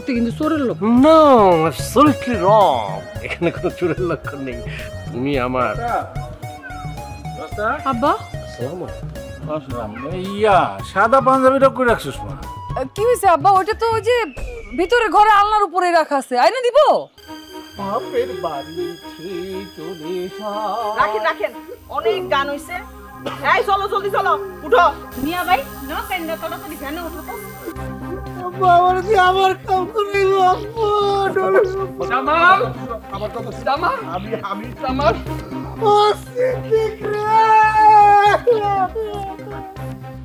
ভর্তি কিন্তু চোরের লোক। No, absolutely wrong. এখানে কোনো চোরের লক্ষণ নেই। তুমি আমার আব্বা ইয়া সাদা পাঞ্জাবিটা করে রাখছিস মা? কি হয়েছে আব্বা? ওইটা তো ওই যে ভিতরে ঘরে আলনার উপরে রাখা আছে, আইনা দিব? বাপের বাড়ি চলে রাখেন রাখেন, অনেক গান হইছে। এই চলো জলদি চলো, উঠো। মিয়া ভাই না কেন্দ্র তাড়াতাড়ি ভ্যানে উঠো তো। আমার কি আমার কাম করে জামাল, আমার কথা জামাল, আমি জামাল।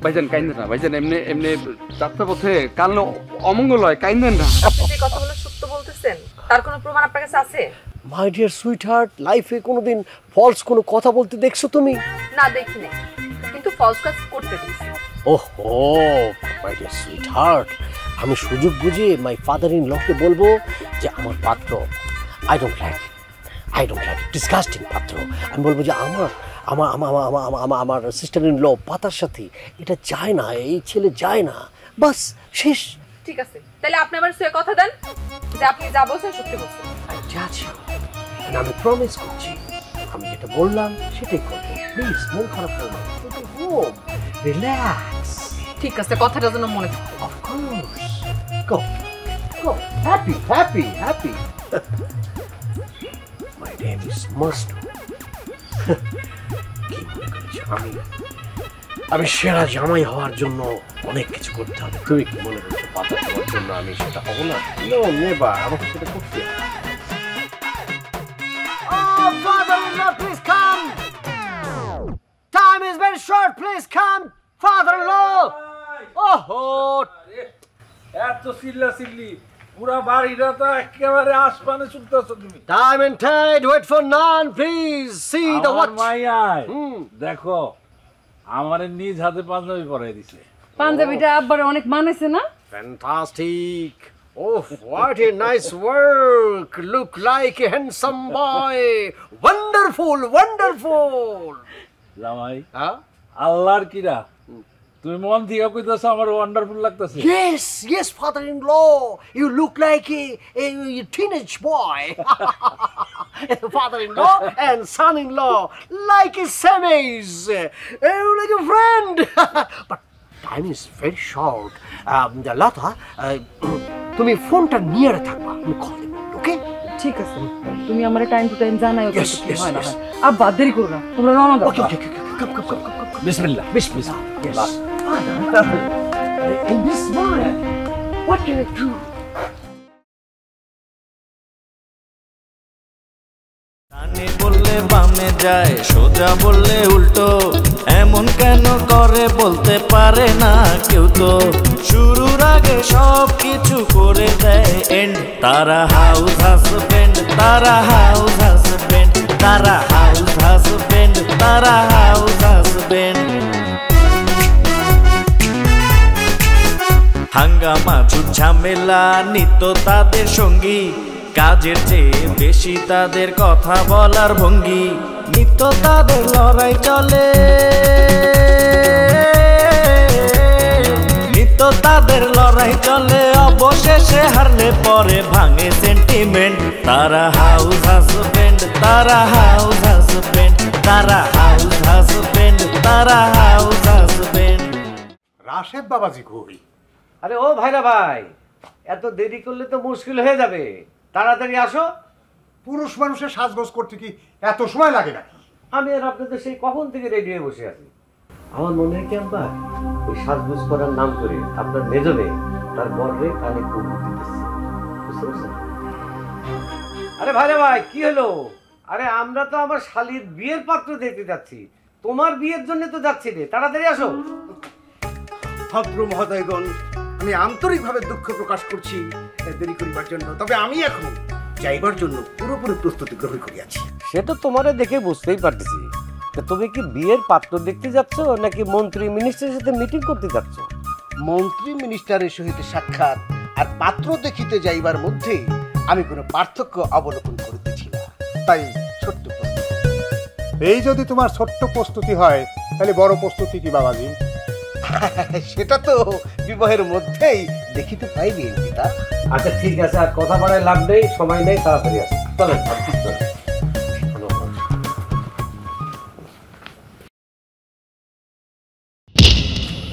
ভাইজান কাইন্দেন না, ভাইজান এমনি এমনি যাত্রা পথে কাল অমঙ্গল হয়, কাইন্দেন না। আপনি যে কথাগুলো সত্য বলতেছেন তার কোনো প্রমাণ আপনার কাছে আছে? মাই ডিয়ার সুইট হার্ট, লাইফে কোনোদিন ফলস কোনো কথা বলতে দেখছো তুমি? না দেখি নাই, কিন্তু ফলস কাজ করতে দিয়েছি। ওহো মাই ডিয়ার সুইট হার্ট, আমি সুযোগ বুঝে মাই ফাদার ইন লকে বলবো যে আমার পাত্র আই ডোন্ট লাইক ডিসগাস্টিং পাত্র। আমি বলবো যে আমার আমার আমার আমার আমার সিস্টার ইন ল পাতার সাথে এটা যায় না, এই ছেলে যায় না, বাস শেষ। ঠিক আছে, তাহলে আপনি আমার সঙ্গে কথা দেন যে আপনি যা বলছেন সত্যি বলছেন। আমি প্রমিস করছি আমি যেটা বললাম সেটাই করবো। প্লিজ মন খারাপ করো না, রিল্যাক্স। ঠিক আছে, কথাটা যেন মনে থাকে। Of course. Go. Happy. My name is Mastu. কি মনে করেছো আমি সেরা জামাই হওয়ার জন্য অনেক কিছু করতে হবে? তুমি কি মনে করছো পাতা হওয়ার জন্য আমি সেটা হবো না? নো নেভার, আমাকে সেটা করতে হবে। Oh, father-in-law, please come. Time is very short, please come. Father-in-law. Oh, এত চিল্লি পুরা বাড়িটা তো একেবারে আসমানে চলতেছ তুমি। time and tide, wait for none, please. See the watch. মাইয়াই দেখো আমারে নিজ হাতে পাঞ্জাবি পরাই দিছে। পাঞ্জাবিটা আব্বার অনেক মানেছে না? Fantastic. Oh, what a nice work. Look like a handsome boy. Wonderful. জামাই Huh? আল্লাহর কিরা তুমি মন থেকে কইতাছ আমার ওয়ান্ডারফুল লাগতাছে? Yes, father-in-law. You look like a teenage boy. Father-in-law and son-in-law, like a same age. Like a friend. But time is very short. Lata, তুমি ফোনটা নিয়ে থাকবা, আমি কল দেব, ওকে? ঠিক আছে, তুমি আমারে টাইম টু টাইম জানাইও Yes, কি হয় না yes. হয়। আব্বা দেরি করো না, তোমরা রওনা দাও। Okay. Come. বিসমিল্লাহ। Yes. In this moment, what can I do? ডানে বললে বামে যায়, সোজা বললে উল্টো, এমন কেন করে বলতে পারে না কেউ তো। শুরুর আগে সব কিছু করে দেয় এন্ড, তারা হাউস হাজবেন্ড, তারা হাউস হাজবেন্ড, তারা হাউস হাজবেন্ড, তারা হাউস হাজবেন্ড। হাঙ্গামা ঝামেলা নিত্য তাদের সঙ্গী, কাজের চেয়ে বেশি তাদের কথা বলার ভঙ্গি। নিত্য তাদের লড়াই চলে, নিত্য তাদের লড়াই চলে, অবশেষে হারলে পরে ভাঙে সেন্টিমেন্ট। তারা হাউস হাজবেন্ড, তারা হাউস হাজবেন্ড, তারা হাউস হাজবেন্ড, তারা হাউস হাজবেন্ড। রাশেদ বাবাজি কই? আরে ও ভাইরা ভাই, এত দেরি করলে তো মুশকিল হয়ে যাবে, তাড়াতাড়ি আসো। পুরুষ মানুষের সাজগোজ করতে কি এত সময় লাগে নাকি? আমি আর আপনাদের সেই কখন থেকে রেডি হয়ে বসে আছি। আমার মনে হয় কি আব্বা, ওই সাজগোজ করার নাম করে আপনার মেজনে তার বরে কানে কুকুর দিতেছে, বুঝতে পারছেন? আরে ভাইরা ভাই কি হলো? আরে আমরা তো আমার শালীর বিয়ের পাত্র দেখতে যাচ্ছি, তোমার বিয়ের জন্য তো যাচ্ছি রে, তাড়াতাড়ি আসো। ভদ্র মহোদয়গণ, আমি আন্তরিকভাবে দুঃখ প্রকাশ করছি দেরি করিবার জন্য, তবে আমি এখন যাইবার জন্য পুরোপুরি প্রস্তুতি গ্রহণ করিয়াছি। সেটা তোমারে দেখে বুঝতেই পারতেছি। তুমি কি বিয়ের পাত্র দেখতে যাচ্ছ নাকি মন্ত্রী মিনিস্টারের সাথে মিটিং করতে যাচ্ছ? মন্ত্রী মিনিস্টারের সহিত সাক্ষাৎ আর পাত্র দেখিতে যাইবার মধ্যে আমি কোনো পার্থক্য অবলোকন করিতেছি না, তাই ছোট্ট প্রস্তুতি। এই যদি তোমার ছোট্ট প্রস্তুতি হয় তাহলে বড় প্রস্তুতি কি বাবাজি? সেটা তো বিবাহের মধ্যেই দেখিতে পাইবে পিতা। আচ্ছা ঠিক আছে, আর কথা বাড়ায় লাভ নেই, সময় নেই, তাড়াতাড়ি আসো। চলেন চলেন।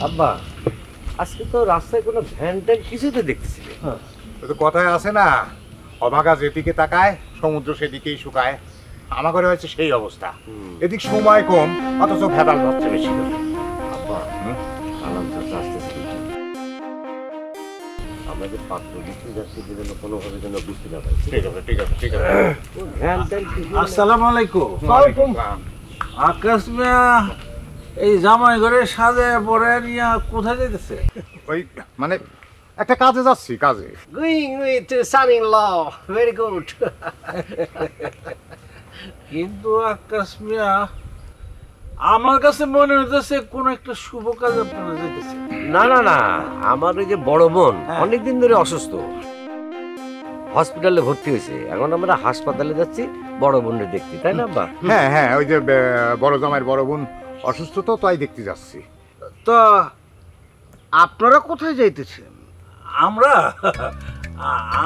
আব্বা, আজকে তো রাস্তায় কোনো ভ্যান ট্যান কিছুই তো দেখতেছি না। তো কথায় আছে না, অভাগা যেদিকে তাকায় সমুদ্র সেদিকেই শুকায়। আমার ঘরে হয়েছে সেই অবস্থা। এদিক সময় কম, অথচ ভেদাল হচ্ছে বেশি। আব্বা, কালাম তো আসতেছে কিন্তু আমরা যে পাত্র দিচ্ছি যাচ্ছি যেন কোনোভাবে যেন বুঝতে না পারি। ঠিক আছে ঠিক আছে ঠিক আছে। ভ্যান ট্যান কিছু না। আসসালামু আলাইকুম। ওয়ালাইকুম আসসালাম। আকাশ মিয়া এই জামাই ঘরে সাজে পরে নিয়ে কোথায় যাইতেছে? ওই মানে একটা কাজে যাচ্ছি, কাজে। Going with son-in-law. Very good. কিন্তু আকাশ মিয়া আমার কাছে মনে হইতেছে কোন একটা শুভ কাজ আপনারা যাইতেছে। না না না, আমার ওই যে বড় বোন হ্যাঁ। অনেকদিন ধরে অসুস্থ, হসপিটালে ভর্তি হয়েছে। এখন আমরা হাসপাতালে যাচ্ছি বড় বোনকে দেখতে, তাই না আব্বা? হ্যাঁ হ্যাঁ, ওই যে বড় জামাইয়ের বড় বোন অসুস্থ, তো তাই দেখতে যাচ্ছি। তো আপনারা কোথায় যাইতেছেন? আমরা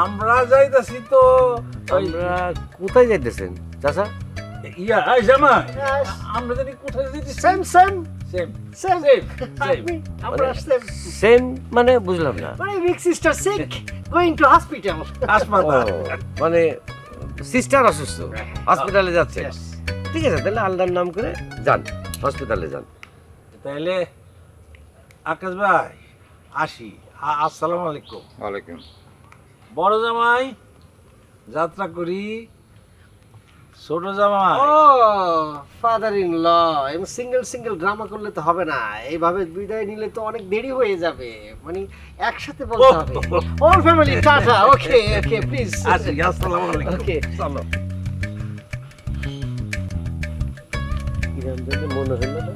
আমরা যাইতেছি তো ওই আমরা কোথায় যাইতেছেন চাচা? ইয়া এই জামাই আমরা জানি কোথায় যাইতেছি। Same same same same same আমরা সেম সেম মানে বুঝলাম না। মানে big sister sick going to hospital. হাসপাতাল। মানে সিস্টার অসুস্থ, হসপিটালে যাচ্ছে। ঠিক আছে, তাহলে আল্লাহর নাম করে যান, হসপিটালে যান। তাহলে আকাশ ভাই আসি। আসসালামু আলাইকুম। ওয়ালাইকুম। বড় জামাই যাত্রা করি, ছোট জামাই ও ফাদার ইন ল, এম সিঙ্গেল সিঙ্গেল ড্রামা করলে তো হবে না, এইভাবে বিদায় নিলে তো অনেক দেরি হয়ে যাবে, মানে একসাথে বলতে হবে। All family tata. Okay okay please. আসি। আসসালামু আলাইকুম। ওকে চলো। কিরম যেন মনে হলো না?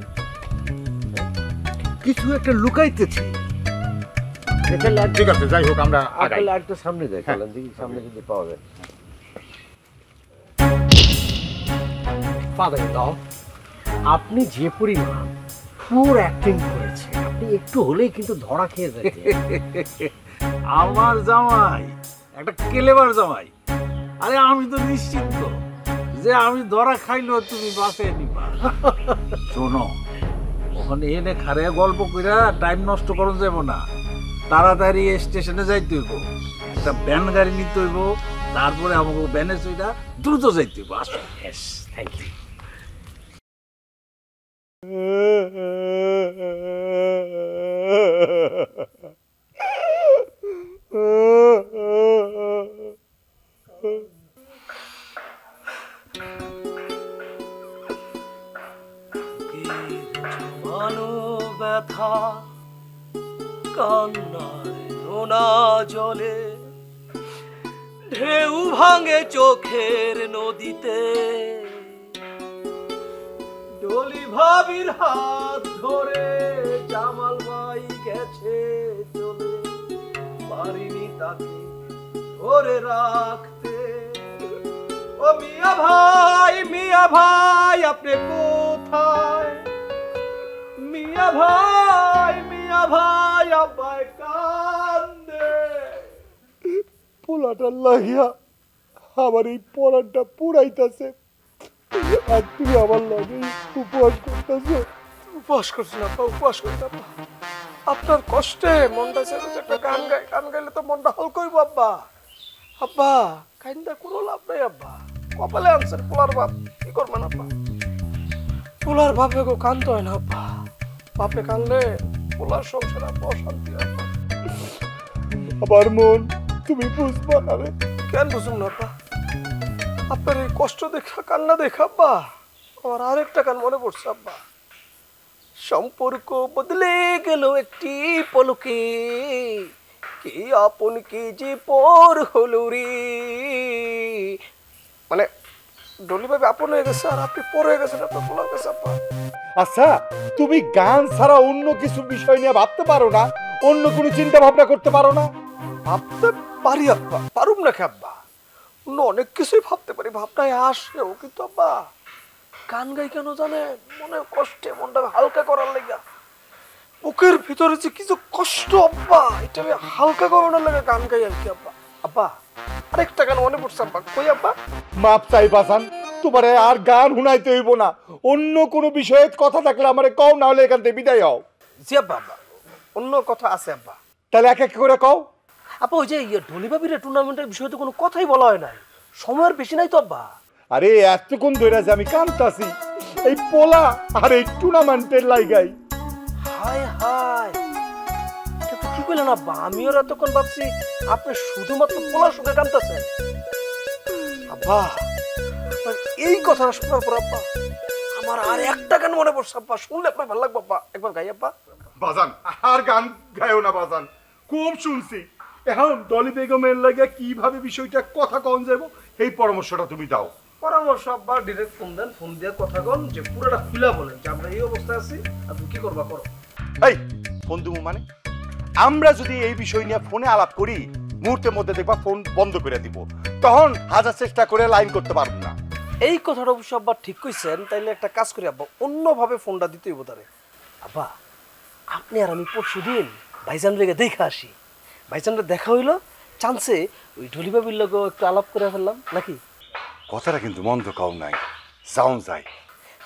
কিছু একটা লুকাইতেছে। তাহলে ঠিক আছে, যাই হোক আমরা আগাই। আর একটু সামনে যাই, চলেন দেখি সামনে যদি পাওয়া যায়। ফাদার ইন ল, আপনি যে পরিমাণ পুর অ্যাক্টিং করেছেন, আপনি একটু হলেই কিন্তু ধরা খেয়ে যেতেন। আমার জামাই একটা কেলেবার জামাই। আরে আমি তো নিশ্চিন্ত যে আমি ধরা খাইলেও তুমি বাঁচে নিবা। শোনো, ওখানে এনে খারে গল্প কইরা টাইম নষ্ট করন যাব না। তাড়াতাড়ি স্টেশনে যাইতে হইব, একটা ভ্যান গাড়ি নিতে হইব, তারপরে আমাকে ভ্যানে চইরা দ্রুত যাইতে হইব। আসো। Thank you. ব্যথা কান্নার নোনা জলে ঢেউ ভাঙে চোখের নদীতে, ডলি ভাবির হাত ধরে জামাল ভাই গেছে চলে, পারিনি তাকে ধরে রাখতে। ও মিয়া ভাই আপনি কোথায়? মিয়া ভাই আব্বাই কান্দে। পোলাটা লাগিয়া আমার এই পরানটা পুরাইতাছে, আর তুমি আমার লাগে উপবাস করতেছো। উপবাস করছি না, উপবাস করি না। আপনার কষ্টে মনটা ছেড়ে একটা গান গায়, গান গাইলে তো মনটা হালকা হইব। আব্বা আব্বা কাইন্দা কোনো লাভ নাই। আব্বা কপালে আনছেন পোলার বাপ, কি করবেন আব্বা? পোলার বাপে গো কানতে হয় না আব্বা, বাপে কানলে পোলার সংসার আব্বা অশান্তি। আব্বা আবার মন তুমি বুঝবা না রে। কেন বুঝুম না আব্বা? আপনার এই কষ্ট দেখা, কান্না দেখা আব্বা আমার আরেকটা গান মনে পড়ছে আব্বা। সম্পর্ক বদলে গেল একটি পলকে, কে আপন কে যে পর হলো রে। মানে ডলি ভাবে আপন হয়ে গেছে আর আপনি পর হয়ে গেছেন আপনার পোলার কাছে আব্বা। আচ্ছা, তুমি গান ছাড়া অন্য কিছু বিষয় নিয়ে ভাবতে পারো না? অন্য কোনো চিন্তা ভাবনা করতে পারো না? ভাবতে পারি আব্বা, পারুম না আব্বা, অন্য অনেক কিছুই ভাবতে পারি, ভাবনায় আসেও, কিন্তু আব্বা গান গাই কেন জানে? মনে কষ্টে মনটা হালকা করার লাগা, বুকের ভিতরে যে কিছু কষ্ট আব্বা, এটা আমি হালকা করানোর লাগে গান গাই আর কি আব্বা। আব্বা আরেকটা গান মনে পড়ছে আব্বা। কই আব্বা? মাপ চাই বাসান, তোমারে আর গান শুনাইতে হইব না। অন্য কোনো বিষয়ে কথা থাকলে আমারে কও, না হলে এখান থেকে বিদায় হও। জি আব্বা, আব্বা অন্য কথা আছে আব্বা। তাহলে এক এক করে কও। আপা ওই যে ঢলিবাবির টুর্নামেন্টের বিষয়ে তো কোনো কথাই বলা হয় নাই, সময়ের বেশি নাই তো আব্বা। আরে এতক্ষণ ধরে যে আমি কাঁদতাছি এই পোলা আর এই টুর্নামেন্টের লাইগাই। হায় হায়, এটা তো কি কইলেন আব্বা? আমিও এতক্ষণ ভাবছি আপনি শুধুমাত্র পোলার সুখে কাঁদতেছেন। আব্বা আপনার এই কথাটা শোনার পর আব্বা আমার আর একটা গান মনে পড়ছে আব্বা, শুনলে আপনার ভালো লাগবে আব্বা, একবার গাই আব্বা। বাজান আর গান গায়ও না বাজান, খুব শুনছি। এখন ডলি বেগমের লাগে কিভাবে বিষয়টা কথা কন যাব এই পরামর্শটা তুমি দাও। পরামর্শ আব্বা ডিরেক্ট ফোন দেন, ফোন দিয়ে কথা কন, যে পুরোটা খুলা বলেন যে আমরা এই অবস্থায় আছি আর তুমি কি করবা করো। এই ফোন দিমু মানে? আমরা যদি এই বিষয় নিয়ে ফোনে আলাপ করি মুহূর্তের মধ্যে দেখবা ফোন বন্ধ করে দিব, তখন হাজার চেষ্টা করে লাইন করতে পারবো না। এই কথাটা অবশ্য আব্বা ঠিক কইছেন। তাইলে একটা কাজ করি আব্বা, অন্যভাবে ফোনটা দিতে হইব তারে। আব্বা আপনি আর আমি পরশুদিন ভাইজান লেগে দেখে আসি, ভাইজানরা দেখা হইলো, চান্সে ওই ঢলিবাবির লোক একটু আলাপ করে ফেললাম নাকি? কথাটা কিন্তু মন্দ কও নাই, যাও যায়।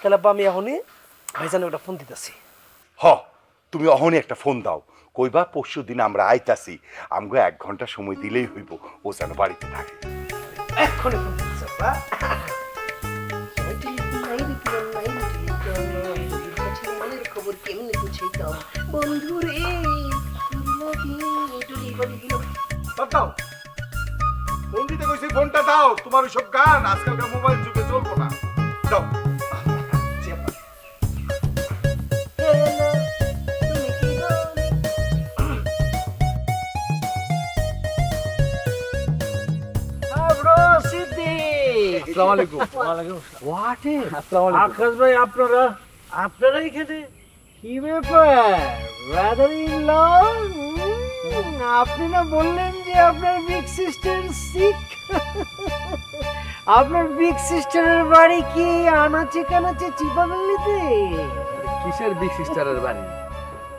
তাহলে আব্বা আমি এখনই ভাইজানে একটা ফোন দিতেছি। হ তুমি অহনই একটা ফোন দাও, কইবা পরশু দিন আমরা আইতাছি, আমগো 1 ঘন্টা সময় দিলেই হইব, ও যেন বাড়িতে থাকে। এক্ষুনি ফোন দিতেছি আব্বা। ফোন দিতে কইছি, ফোনটা দাও। তোমার সব গান আজকালকার মোবাইল যুগে চলবো না, দাও। আসসালামু আলাইকুম। হোয়াট আকাশ ভাই, আপনারা এখানে কি ব্যাপার? ব্রাদার ইন ল, আপনি না বললেন যে আপনার বিগ সিস্টার সিক? আপনার বিগ সিস্টারের বাড়ি কি আনাচে কানাচে চিপাগল্লিতে? কিসের বিগ সিস্টারের বাড়ি?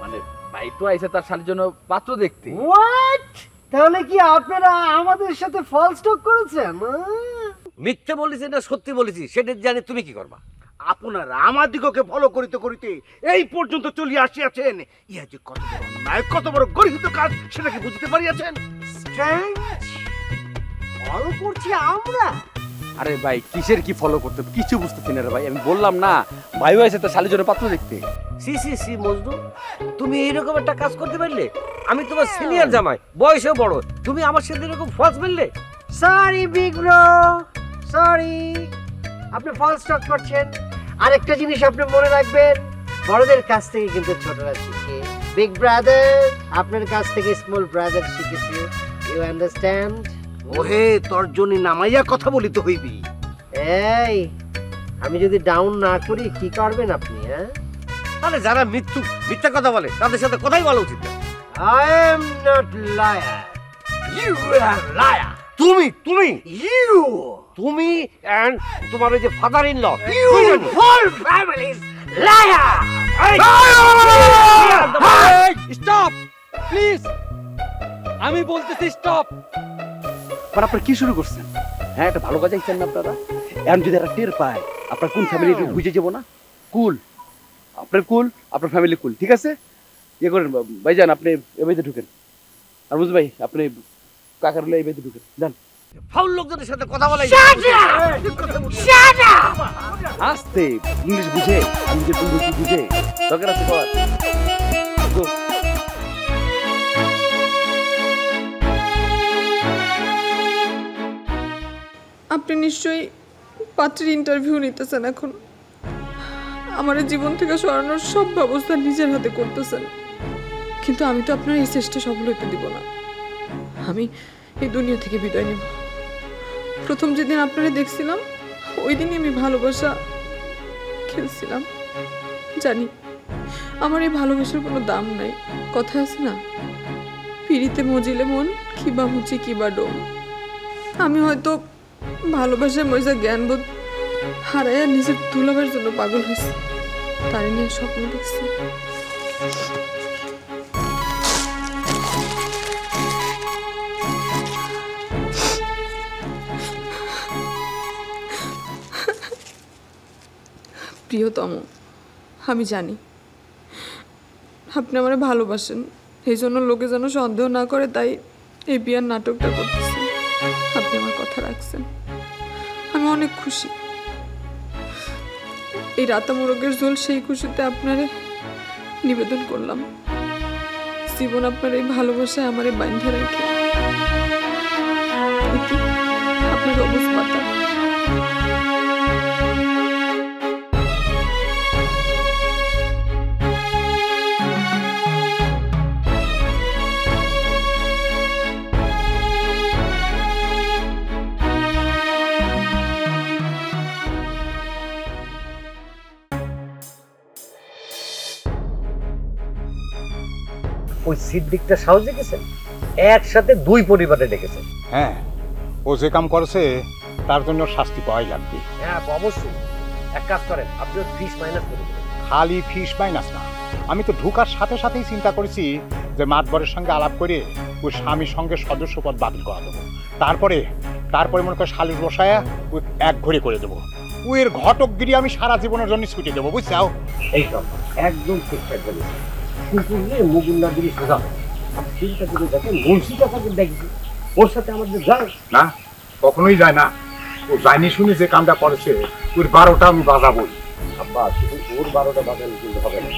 মানে ভাই তো আইছে তার শালির জন্য পাত্র দেখতে। হোয়াট? তাহলে কি আপনারা আমাদের সাথে ফলস টক করেছেন? মিথ্যে বলেছি না সত্যি বলেছি সেটা জানি তুমি কি করবা? আপনারা আমাদিগকে ফলো করিতে করিতে এই পর্যন্ত চলিয়া আসিয়াছেন, ইহা যে কত বড় অন্যায়, কত বড় গর্হিত কাজ সেটা কি বুঝতে পারিয়াছেন? ফলো করছি আমরা? আরে ভাই কিসের কি ফলো করতে কিছু বুঝতেছি না রে ভাই। আমি বললাম না ভাই আইছে তার শালির জন্য পাত্র দেখতে। সি সি সি মজনু, তুমি এইরকম একটা কাজ করতে পারলে? আমি তোমার সিনিয়র জামাই, বয়সেও বড়, তুমি আমার সাথে এরকম ফলস বললে? Sorry big bro, sorry. আপনি ফলস টক করছেন। আরেকটা জিনিস আপনি মনে রাখবেন, বড়দের কাছ থেকে কিন্তু ছোটরা শিখে। বিগ ব্রাদার আপনার কাছ থেকে স্মল ব্রাদার শিখেছে, ইউ আন্ডারস্ট্যান্ড? ওহে তোর জন্য নামাইয়া কথা বলিতে হইবি। এই আমি যদি ডাউন না করি কি করবেন আপনি? হ্যাঁ, তাহলে যারা মিথ্যা কথা বলে তাদের সাথে কথাই বলা উচিত না। I am not liar. You are liar. তুমি এন্ড তোমার ওই যে father in law, you whole family is liar. Stop please, আমি বলতেছি স্টপ। আর আপনারা কি শুরু করছেন? হ্যাঁ, এটা ভালো কাজ আইছেন না আপনারা? এখন যদি একটা টের পায় আপনার কোন ফ্যামিলি বুঝে যাবো না। কুল, আপনার কুল, আপনার ফ্যামিলি কুল, ঠিক আছে? ইয়ে করেন ভাইজান, আপনি এ বাড়িতে ঢুকেন। আর বুঝ ভাই আপনি কাকার হলে এই বাড়িতে ঢুকেন, যান। ফাউল লোকজনের সাথে কথা বলাই। আস্তে, ইংলিশ বুঝে, আমি যে ইংলিশ বুঝে দরকার আছে কর। আপনি নিশ্চয়ই পাত্রীর ইন্টারভিউ নিতেছেন এখন। আমার জীবন থেকে সরানোর সব ব্যবস্থা নিজের হাতে করতেছেন, কিন্তু আমি তো আপনার এই চেষ্টা সফল হতে দিব না। আমি এই দুনিয়া থেকে বিদায় নেব। প্রথম যেদিন আপনারা দেখছিলাম ওই দিনই আমি ভালোবাসা খেলছিলাম। জানি আমার এই ভালোবাসার কোনো দাম নাই। কথা আছে না, পিড়িতে মজিলে মন, কিবা মুচি কিবা ডোম। আমি হয়তো ভালোবাসায় মজা জ্ঞানবোধ হারাইয়া নিজের দুলাবার জন্য পাগল হয়েছি, তারে নিয়ে স্বপ্ন দেখছি। প্রিয়তম, আমি জানি আপনি আমারে ভালোবাসেন, এই জন্য লোকে যেন সন্দেহ না করে তাই এই বিয়ার নাটকটা করতেছেন। আপনি আমার কথা রাখছেন, আমি অনেক খুশি। এই রাতা মোরগের ঝোল সেই খুশিতে আপনারে নিবেদন করলাম। জীবন আপনার এই ভালোবাসায় আমারে বাঁধা রেখে আপনার অবুজ পাতা। ওই সিদ্দিকটা সাহসে গেছেন, একসাথে দুই পরিবারে ডেকেছেন। হ্যাঁ, ও যে কাম করেছে তার জন্য শাস্তি পাওয়াই লাগবে। হ্যাঁ অবশ্যই। এক কাজ করেন, আপনি ওর ফিস মাইনাস করে দেবেন। খালি ফিস মাইনাস না, আমি তো ঢুকার সাথে সাথেই চিন্তা করেছি যে মাতবরের সঙ্গে আলাপ করে ওই স্বামীর সঙ্গে সদস্যপদ বাতিল করা দেবো। তারপরে মনে করে শালিশ বসায়া ওই এক ঘড়ি করে দেবো। ওর ঘটকগিরি আমি সারা জীবনের জন্য ছুটে দেবো, বুঝছাও? এই তো একদম ঠিকঠাক বলেছেন। কুকুরে মুগুন্না দিলি সোজা চিন্তা করে দেখেন, মুন্সিটাকে দেখবি ওর সাথে আমাদের যায় না, কখনোই যায় না। ও যায়নি শুনে যে কামটা করেছে ওর 12টা আমি বাজাবই। আব্বা শুধু ওর 12টা বাজানো কিন্তু হবে না,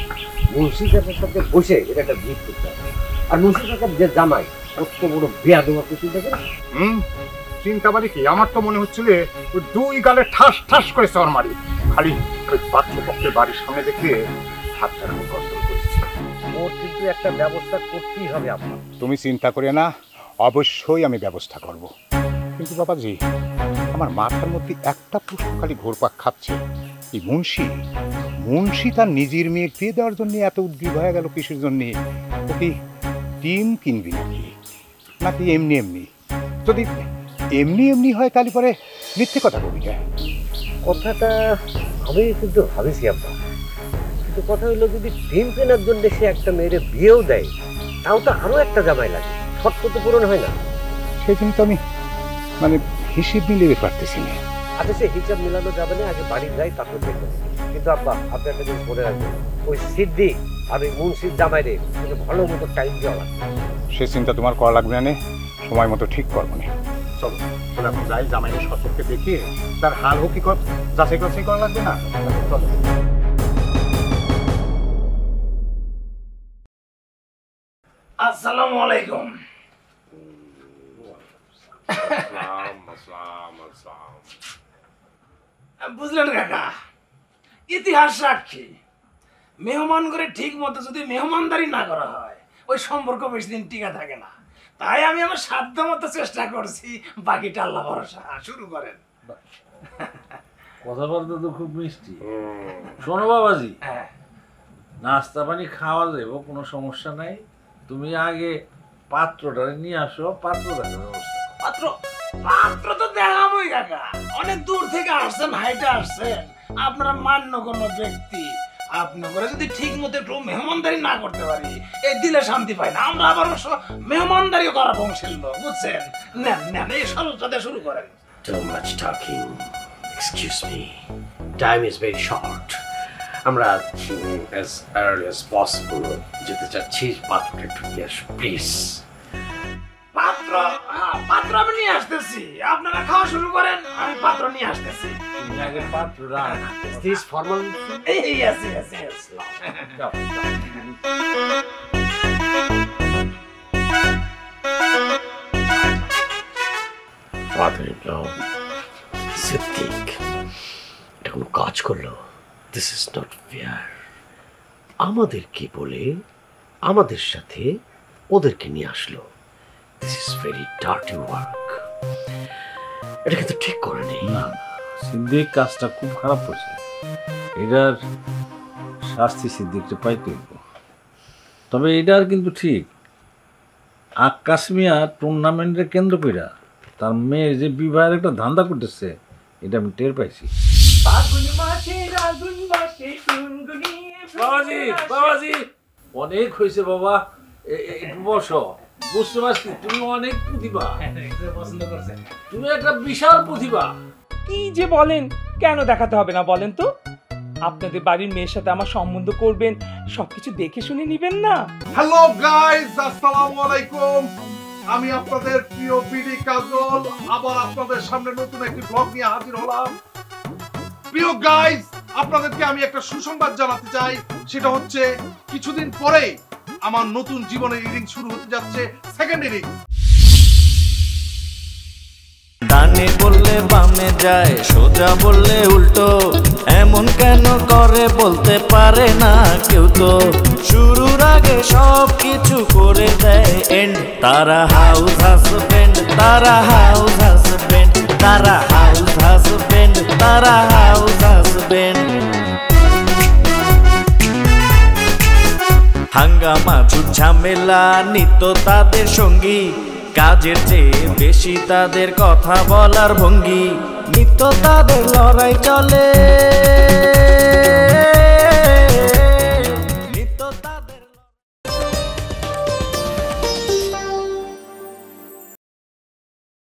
মুন্সিটার সাথে বসে এটা একটা ভিড় করতে হবে। আর মুন্সিটার যে জামাই কত বড় বেয়া দেওয়া চিন্তা করে। চিন্তা মানে কি, আমার তো মনে হচ্ছিল ওই দুই গালে ঠাস ঠাস করে চর মারি। খালি ওই পাত্রপক্ষের বাড়ির সামনে দেখে হাতটা আমি কষ্ট করেছি। ওর কিন্তু একটা ব্যবস্থা করতেই হবে আপনার। তুমি চিন্তা করে না, অবশ্যই আমি ব্যবস্থা করব। কিন্তু বাবাজি, আমার মাথার মধ্যে একটা প্রশ্ন খালি ঘুরপাক খাচ্ছে। এই মুন্সি তার নিজের মেয়ে বিয়ে দেওয়ার জন্য এত উদ্গ্রীব হয়ে গেল কিসের জন্যে? ও কি টিম কিনবি নাকি এমনি এমনি? যদি এমনি হয় তাহলে পরে মিথ্যে কথা বলবি কেন? কথাটা আমি কিন্তু ভাবিছি আব্বা, কিন্তু কথা হইলো যদি টিম কেনার জন্য সে একটা মেয়ের বিয়েও দেয়, তাও তো আরো একটা জামাই লাগে, শর্ত তো পূরণ হয় না। সেই জন্য তো আমি মানে হিসেব মিলিয়ে পারতেছি না। আচ্ছা সে হিসাব মিলানো যাবে না, আগে বাড়ি যাই তারপর দেখবেন। কিন্তু আব্বা আপনি একটা জিনিস মনে রাখবেন, ওই সিদ্দিক আর ওই মুন্সির জামাইরে ভালো মতো টাইম দেওয়া লাগবে। সে চিন্তা তোমার করা লাগবে না, সময় মতো ঠিক করবো না। চলো চলো এখন যাই, জামাইয়ের সচক্ষে দেখিয়ে তার হাল হকিকত যাচাই বাছাই করা লাগবে না। চলো। আসসালামু আলাইকুম। বুঝলেন কাকা, ইতিহাস সাক্ষী মেহমান করে ঠিক মতো যদি মেহমানদারি না করা হয় ওই সম্পর্ক বেশি দিন টিকা থাকে না। তাই আমি আমার সাধ্য মতো চেষ্টা করছি, বাকিটা আল্লাহ ভরসা। শুরু করেন। কথাবার্তা তো খুব মিষ্টি। শোনো বাবাজি, নাস্তা পানি খাওয়া যাবো, কোনো সমস্যা নাই। তুমি আগে পাত্রটা নিয়ে আসো, পাত্র দেখার ব্যবস্থা। পাত্র তো দেখাবই কাকা, অনেক দূর থেকে আসছেন, হাইটে আসছেন, আপনারা মান্যগণ্য ব্যক্তি। আপনি করে যদি ঠিক মতো একটু মেহমানদারি না করতে পারি, এই দিলে শান্তি পাই না। আমরা আবার মেহমানদারি করা বংশের লোক, বুঝছেন? নেন এই সরলতা শুরু করেন। Too much talking. Excuse me. Time is very short. আমরা as early as possible যেতে চাচ্ছি, পাত্রটা একটু নিয়ে আসো প্লিজ। পাত্র আমি নিয়ে আসতেছি, আপনারা খাওয়া শুরু করেন, আমি পাত্র নিয়ে আসতেছি। আগে পাত্রটা This formal? Yes. Father-in-law, Siddique এটা কোনো কাজ করলো? This is not fair. আমাদের কি বলে আমাদের সাথে ওদেরকে নিয়ে আসলো। This is very dirty work. এটা কিন্তু ঠিক করেনি। না, সিদ্দিক কাজটা খুব খারাপ করছে। এটার শাস্তি সিদ্দিকটা পাইতে হইব। তবে এটার কিন্তু ঠিক আকাশ মিয়া টুর্নামেন্টের কেন্দ্র কইরা তার মেয়ের যে বিবাহের একটা ধান্দা করতেছে, এটা আমি টের পাইছি। বাবাজি অনেক হয়েছে বাবা, বসো। বুঝতে পারছি তুমি অনেক প্রতিভা, পছন্দ করছেন, তুমি একটা বিশাল প্রতিভা। কি যে বলেন, কেন দেখাতে হবে না বলেন তো? আপনাদের বাড়ির মেয়ের সাথে আমার সম্বন্ধ করবেন, সবকিছু দেখে শুনে নিবেন না? হ্যালো গাইস, আসসালামু আলাইকুম। আমি আপনাদের প্রিয় বিডি কাজল আবার আপনাদের সামনে নতুন একটি ব্লগ নিয়ে হাজির হলাম। প্রিয় গাইস, আপনাদেরকে আমি একটা সুসংবাদ জানাতে চাই। সেটা হচ্ছে কিছুদিন পরেই আমার নতুন জীবনের ইনিংস শুরু হতে যাচ্ছে, সেকেন্ড ইনিংস। ডানে বললে বামে যায়, সোজা বললে উল্টো, এমন কেন করে বলতে পারে না কেউ তো। শুরুর আগে সব কিছু করে দেয় এন্ড। তারা হাউস হাজবেন্ড, তারা হাউস হাজবেন্ড, তারা হাউস হাজবেন্ড, তারা হাউস হাজবেন্ড। হাঙ্গামা ঝামেলা নিত্য তাদের সঙ্গী, কাজের চেয়ে বেশি তাদের কথা বলার ভঙ্গি, নিত্য তাদের লড়াই চলে।